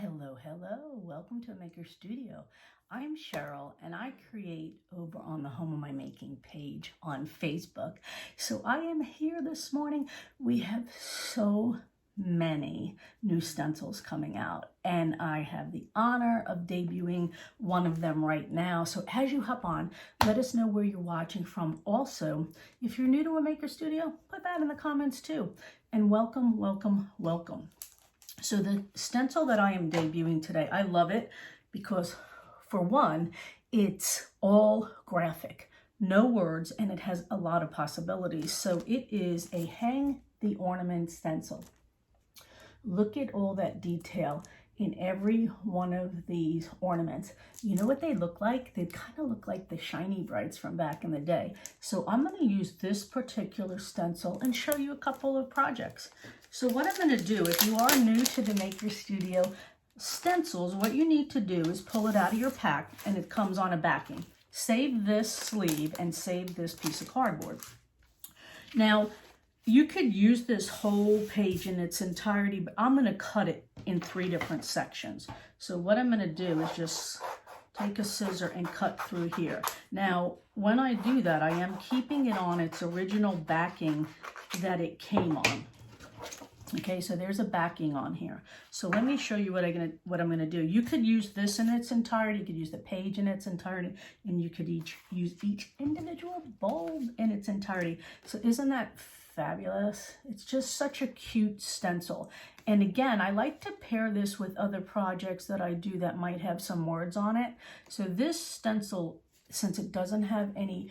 Hello, welcome to a Maker Studio. I'm Cheryl and I create over on the Home of My Making page on Facebook. So I am here this morning. We have so many new stencils coming out and I have the honor of debuting one of them right now. So as you hop on, let us know where you're watching from. Also, if you're new to a Maker Studio, put that in the comments too. And welcome. So the stencil that I am debuting today, I love it because for one, it's all graphic, no words, and it has a lot of possibilities. So it is a hang the ornament stencil. Look at all that detail in every one of these ornaments. You know what they look like? They kind of look like the shiny brights from back in the day. So I'm going to use this particular stencil and show you a couple of projects. So what I'm going to do, if you are new to the Maker Studio stencils, what you need to do is pull it out of your pack and it comes on a backing. Save this sleeve and save this piece of cardboard. Now, you could use this whole page in its entirety, but I'm going to cut it in 3 different sections. So what I'm going to do is just take a scissor and cut through here. Now, when I do that, I am keeping it on its original backing that it came on. Okay, so there's a backing on here. So let me show you what I'm gonna do. You could use this in its entirety, you could use the page in its entirety, and you could use each individual bulb in its entirety. So isn't that fabulous? It's just such a cute stencil. And again, I like to pair this with other projects that I do that might have some words on it. So this stencil, since it doesn't have any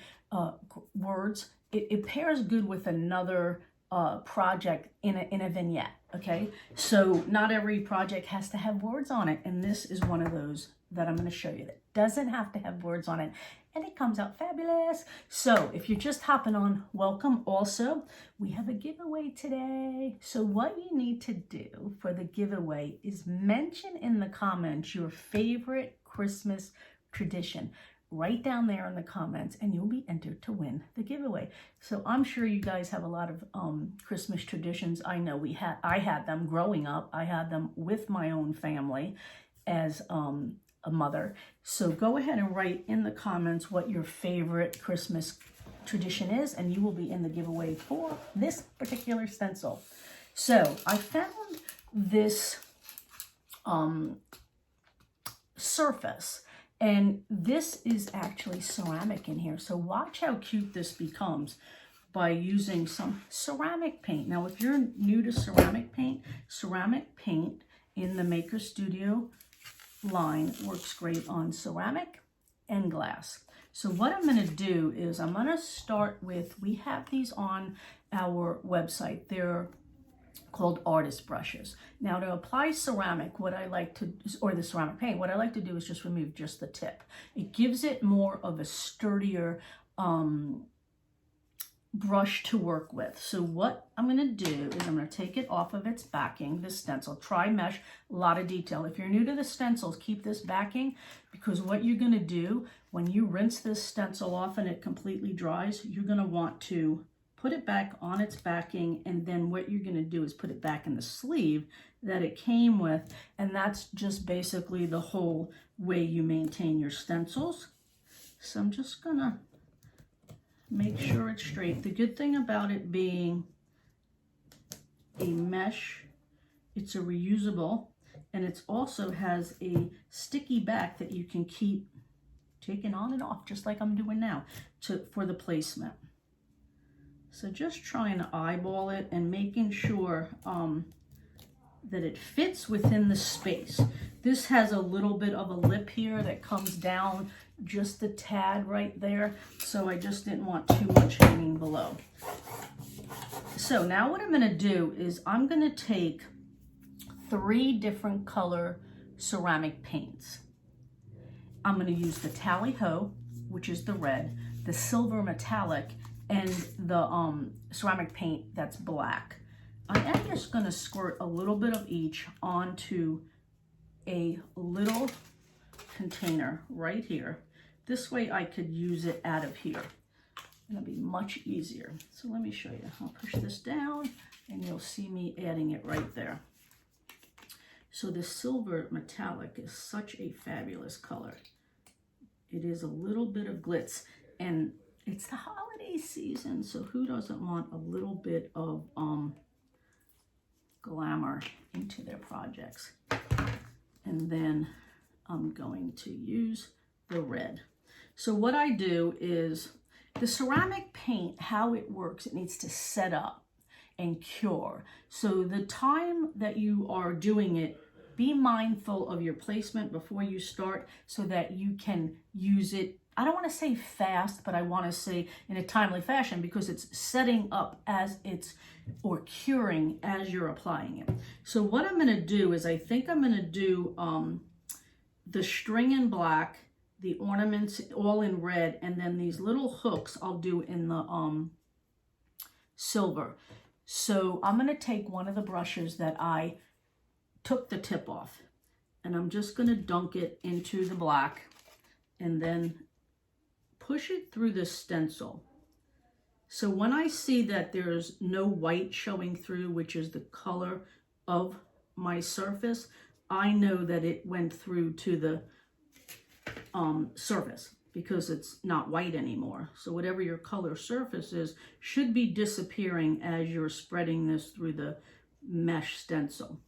words, it pairs good with another project in a vignette. Okay, so not every project has to have words on it, and this is one of those that I'm going to show you that doesn't have to have words on it, and it comes out fabulous. So if you're just hopping on, welcome. Also, we have a giveaway today. So what you need to do for the giveaway is mention in the comments your favorite Christmas tradition. Right down there in the comments, and you'll be entered to win the giveaway. So I'm sure you guys have a lot of Christmas traditions. I know I had them growing up. I had them with my own family as a mother. So go ahead and write in the comments what your favorite Christmas tradition is, and you will be in the giveaway for this particular stencil. So I found this surface. And this is actually ceramic in here. So watch how cute this becomes by using some ceramic paint. Now, if you're new to ceramic paint in the Maker Studio line works great on ceramic and glass. So what I'm going to do is I'm going to start with, we have these on our website. They're called artist brushes. Now to apply ceramic, what I like to, or the ceramic paint, what I like to do is just remove just the tip. It gives it more of a sturdier brush to work with. So what I'm going to do is I'm going to take it off of its backing, this stencil, tri mesh, a lot of detail. If you're new to the stencils, keep this backing, because what you're going to do when you rinse this stencil off and it completely dries, you're going to want to put it back on its backing, and then what you're going to do is put it back in the sleeve that it came with, and that's just basically the whole way you maintain your stencils. So I'm just going to make sure it's straight. The good thing about it being a mesh, it's a reusable, and it also has a sticky back that you can keep taking on and off, just like I'm doing now, for the placement. So just trying to eyeball it and making sure that it fits within the space. This has a little bit of a lip here that comes down just a tad right there. So I just didn't want too much hanging below. So now what I'm going to do is I'm going to take 3 different color ceramic paints. I'm going to use the Tally Ho, which is the red, the silver metallic, and the ceramic paint that's black. I am just going to squirt a little bit of each onto a little container right here. This way I could use it out of here. It'll be much easier. So let me show you. I'll push this down and you'll see me adding it right there. So the silver metallic is such a fabulous color. It is a little bit of glitz, and it's the holiday season, so who doesn't want a little bit of glamour into their projects? And then I'm going to use the red. So what I do is, the ceramic paint, how it works, it needs to set up and cure. So the time that you are doing it, be mindful of your placement before you start so that you can use it, I don't want to say fast, but I want to say in a timely fashion, because it's setting up as it's, or curing as you're applying it. So what I'm going to do is, I think I'm going to do the string in black, the ornaments all in red, and then these little hooks I'll do in the silver. So I'm going to take one of the brushes that I took the tip off, and I'm just going to dunk it into the black and then push it through the stencil. So when I see that there's no white showing through, which is the color of my surface, I know that it went through to the surface, because it's not white anymore. So whatever your color surface is should be disappearing as you're spreading this through the mesh stencil.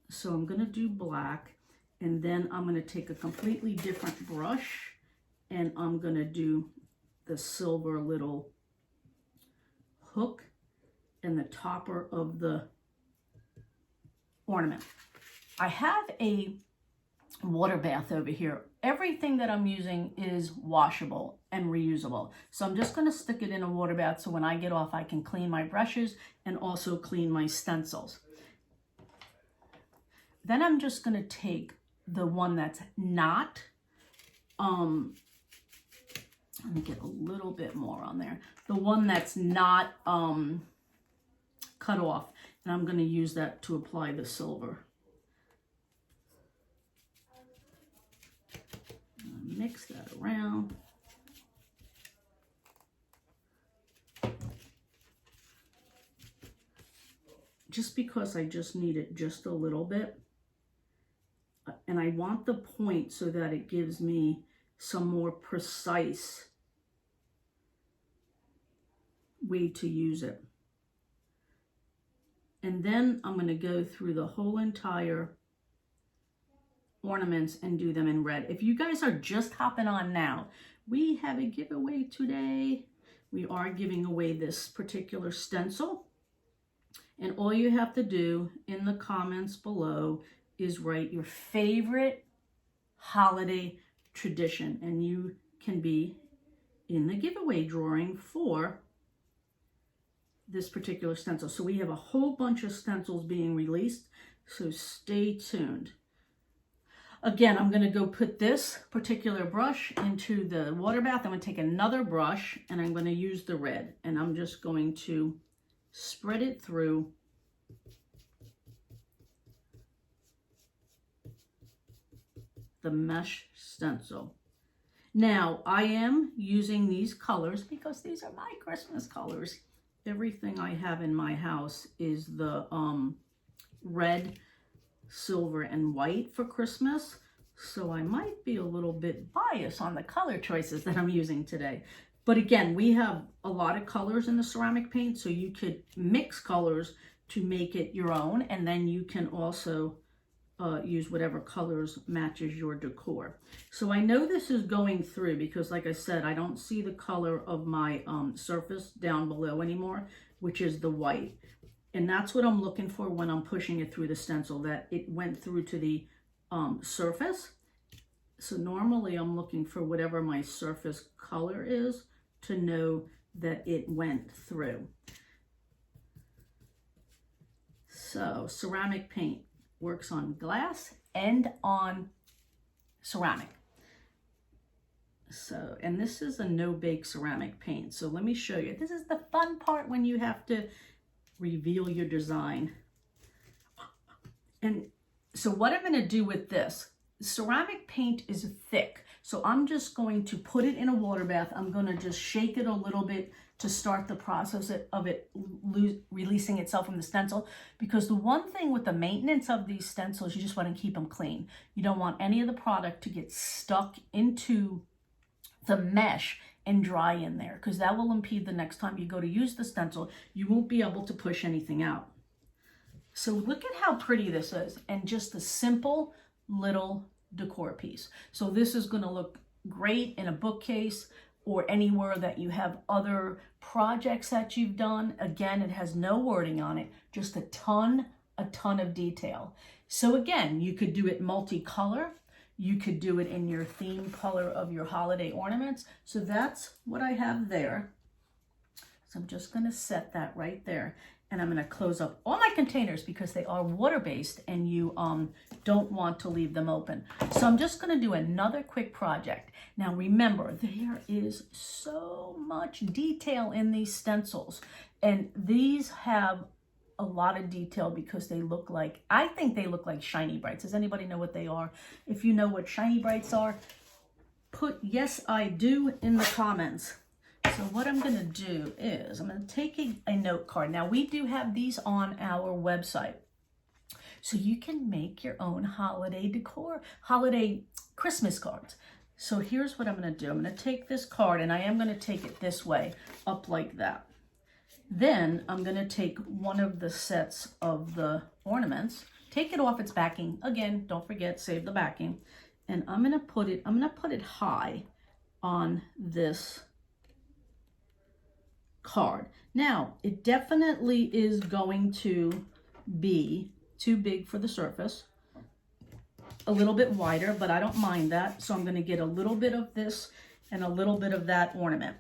So I'm going to do black, and then I'm going to take a completely different brush, and I'm going to do the silver little hook and the topper of the ornament. I have a water bath over here. Everything that I'm using is washable and reusable. So I'm just going to stick it in a water bath so when I get off I can clean my brushes and also clean my stencils. Then I'm just going to take the one that's not, let me get a little bit more on there. The one that's not cut off, and I'm going to use that to apply the silver. Mix that around. Just because I just need it just a little bit. And I want the point so that it gives me some more precise way to use it. And then I'm going to go through the whole entire ornaments and do them in red. If you guys are just hopping on now, we have a giveaway today. We are giving away this particular stencil, and all you have to do in the comments below is write your favorite holiday tradition, and you can be in the giveaway drawing for this particular stencil. So we have a whole bunch of stencils being released, so stay tuned. Again, I'm going to go put this particular brush into the water bath. I'm going to take another brush, and I'm going to use the red, and I'm just going to spread it through the mesh stencil. Now, I am using these colors because these are my Christmas colors. Everything I have in my house is the red, silver, and white for Christmas. So I might be a little bit biased on the color choices that I'm using today. But again, we have a lot of colors in the ceramic paint, so you could mix colors to make it your own, and then you can also use whatever colors matches your decor. So I know this is going through because, like I said, I don't see the color of my surface down below anymore, which is the white. And that's what I'm looking for when I'm pushing it through the stencil, that it went through to the surface. So normally I'm looking for whatever my surface color is to know that it went through. So ceramic paint works on glass and on ceramic. So, and this is a no-bake ceramic paint. So let me show you. This is the fun part when you have to reveal your design. And so what I'm going to do with this, ceramic paint is thick. So I'm just going to put it in a water bath. I'm going to just shake it a little bit to start the process of it releasing itself from the stencil. Because the one thing with the maintenance of these stencils, you just want to keep them clean. You don't want any of the product to get stuck into the mesh and dry in there, because that will impede the next time you go to use the stencil. You won't be able to push anything out. So look at how pretty this is, and just a simple little decor piece. So this is going to look great in a bookcase or anywhere that you have other projects that you've done. Again, it has no wording on it, just a ton of detail. So again, you could do it multicolor. You could do it in your theme color of your holiday ornaments. So that's what I have there. So I'm just going to set that right there. And I'm going to close up all my containers because they are water-based and you don't want to leave them open. So I'm just going to do another quick project. Now remember, there is so much detail in these stencils. And these have a lot of detail because they look like, I think they look like shiny brights. Does anybody know what they are? If you know what shiny brights are, put yes I do in the comments. So what I'm going to do is I'm going to take a note card. Now we do have these on our website. So you can make your own holiday decor, holiday Christmas cards. So here's what I'm going to do. I'm going to take this card and I am going to take it this way, up like that. Then I'm going to take one of the sets of the ornaments, take it off its backing. Again, don't forget, save the backing. And I'm going to put it high on this card. Now, it definitely is going to be too big for the surface, a little bit wider, but I don't mind that. So I'm going to get a little bit of this and a little bit of that ornament.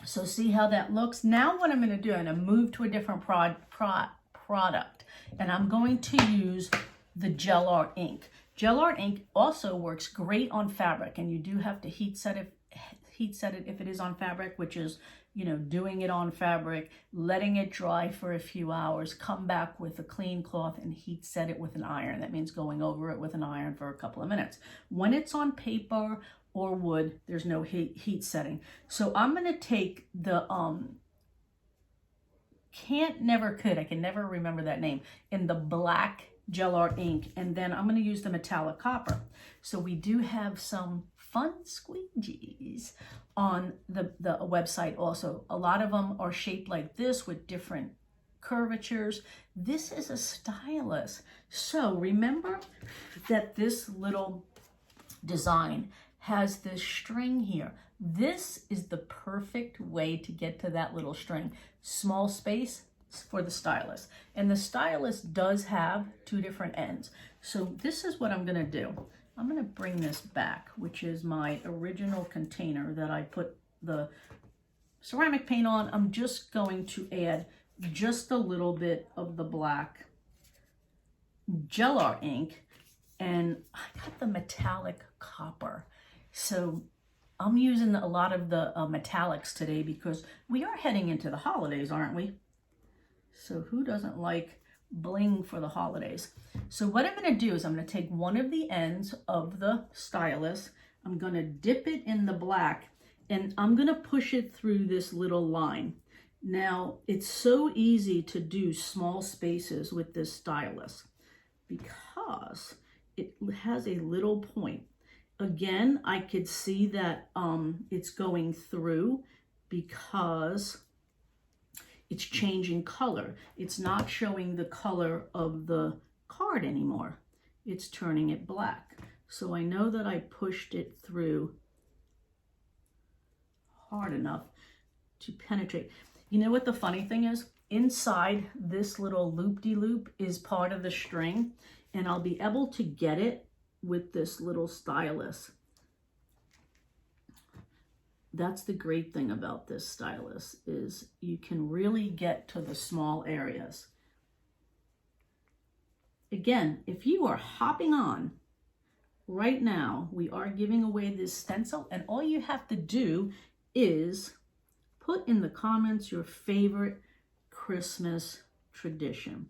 So see how that looks? Now what I'm going to do, I'm going to move to a different product, and I'm going to use the gel art ink. Gel art ink also works great on fabric, and you do have to heat set it if it is on fabric, which is, you know, doing it on fabric, letting it dry for a few hours, come back with a clean cloth and heat set it with an iron. That means going over it with an iron for a couple of minutes. When it's on paper or wood, there's no heat setting. So I'm going to take the I can never remember that name, in the black gel art ink, and then I'm going to use the metallic copper. So we do have some fun squeegees on the website also. A lot of them are shaped like this with different curvatures. This is a stylus. So remember that this little design has this string here. This is the perfect way to get to that little string. Small space for the stylus. And the stylus does have two different ends. So this is what I'm going to do. I'm going to bring this back, which is my original container that I put the ceramic paint on. I'm just going to add just a little bit of the black gel art ink, and I got the metallic copper. So I'm using a lot of the metallics today because we are heading into the holidays, aren't we? So who doesn't like bling for the holidays? So what I'm going to do is I'm going to take one of the ends of the stylus, I'm going to dip it in the black, and I'm going to push it through this little line. Now, it's so easy to do small spaces with this stylus because it has a little point. Again, I could see that it's going through because it's changing color. It's not showing the color of the card anymore. It's turning it black. So I know that I pushed it through hard enough to penetrate. You know what the funny thing is? Inside this little loop-de-loop is part of the string, and I'll be able to get it with this little stylus. That's the great thing about this stylus, is you can really get to the small areas. Again, if you are hopping on right now, we are giving away this stencil, and all you have to do is put in the comments your favorite Christmas tradition.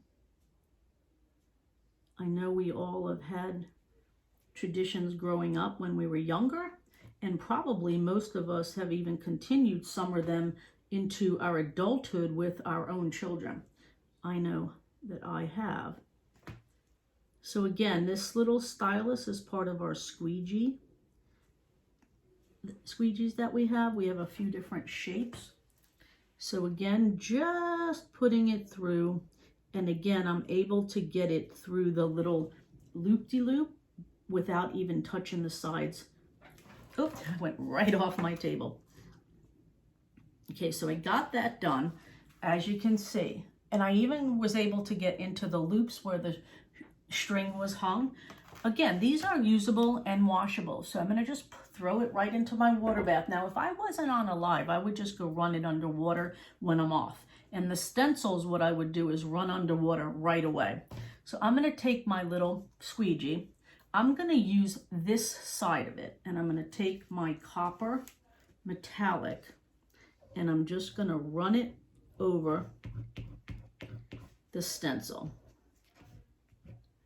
I know we all have had traditions growing up when we were younger, and probably most of us have even continued some of them into our adulthood with our own children. I know that I have. So again, this little stylus is part of our squeegees that we have. We have a few different shapes. So again, just putting it through, and again, I'm able to get it through the little loop-de-loop without even touching the sides. Oops, I went right off my table. Okay, so I got that done, as you can see. And I even was able to get into the loops where the string was hung. Again, these are usable and washable, so I'm going to just throw it right into my water bath. Now, if I wasn't on a live, I would just go run it underwater when I'm off. And the stencils, what I would do is run underwater right away. So I'm going to take my little squeegee. I'm going to use this side of it, and I'm going to take my copper metallic, and I'm just going to run it over the stencil.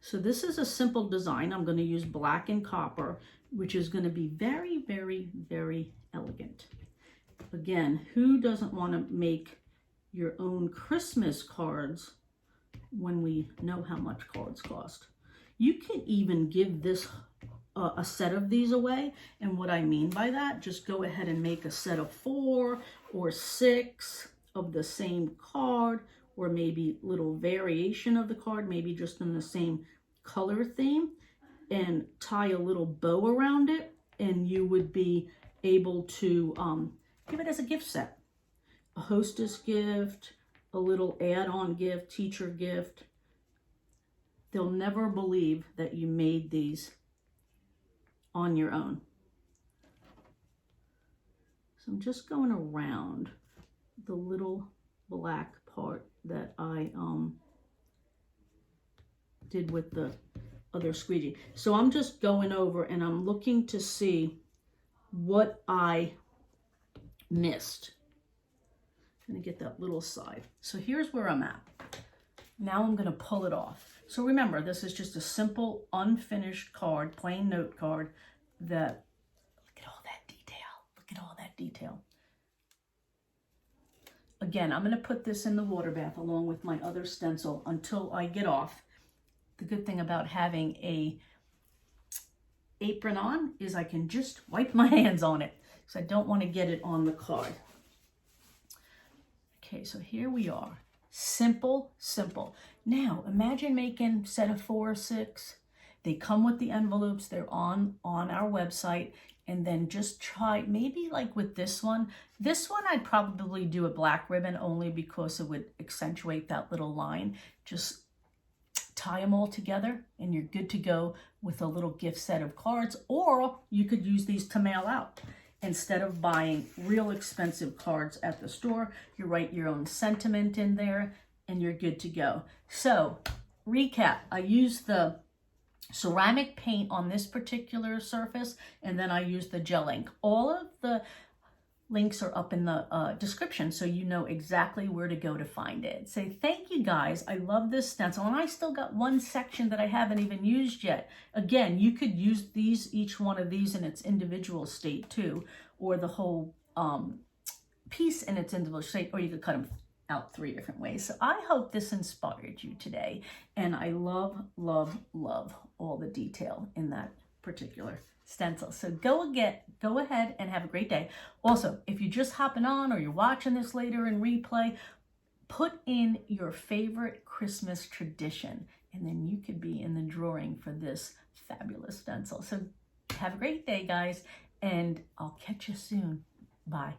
So this is a simple design. I'm going to use black and copper, which is going to be very, very, very elegant. Again, who doesn't want to make your own Christmas cards when we know how much cards cost? You can even give this a set of these away. And what I mean by that, just go ahead and make a set of 4 or 6 of the same card, or maybe little variation of the card, maybe just in the same color theme, and tie a little bow around it, and you would be able to give it as a gift set. A hostess gift, a little add-on gift, teacher gift. They'll never believe that you made these on your own. So I'm just going around the little black part that I did with the other squeegee. So I'm just going over and I'm looking to see what I missed. I'm going to get that little side. So here's where I'm at. Now I'm going to pull it off. So remember, this is just a simple unfinished card, plain note card that, look at all that detail. Look at all that detail. Again, I'm going to put this in the water bath along with my other stencil until I get off. The good thing about having a apron on is I can just wipe my hands on it, because I don't want to get it on the card. Okay, so here we are. Simple, simple. Now, imagine making a set of 4 or 6. They come with the envelopes. They're on our website. And then just try, maybe like with this one. This one I'd probably do a black ribbon only because it would accentuate that little line. Just tie them all together and you're good to go with a little gift set of cards. Or you could use these to mail out. Instead of buying real expensive cards at the store, you write your own sentiment in there and you're good to go. So, recap, I used the ceramic paint on this particular surface, and then I used the gel ink. All of the links are up in the description, so you know exactly where to go to find it. Say thank you guys. I love this stencil, and I still got one section that I haven't even used yet. Again, you could use these, each one of these in its individual state too, or the whole piece in its individual state, or you could cut them out 3 different ways. So I hope this inspired you today, and I love, love, love all the detail in that particular stencil. So go ahead and have a great day. Also, if you're just hopping on or you're watching this later in replay, put in your favorite Christmas tradition, and then you could be in the drawing for this fabulous stencil. So have a great day, guys, and I'll catch you soon. Bye.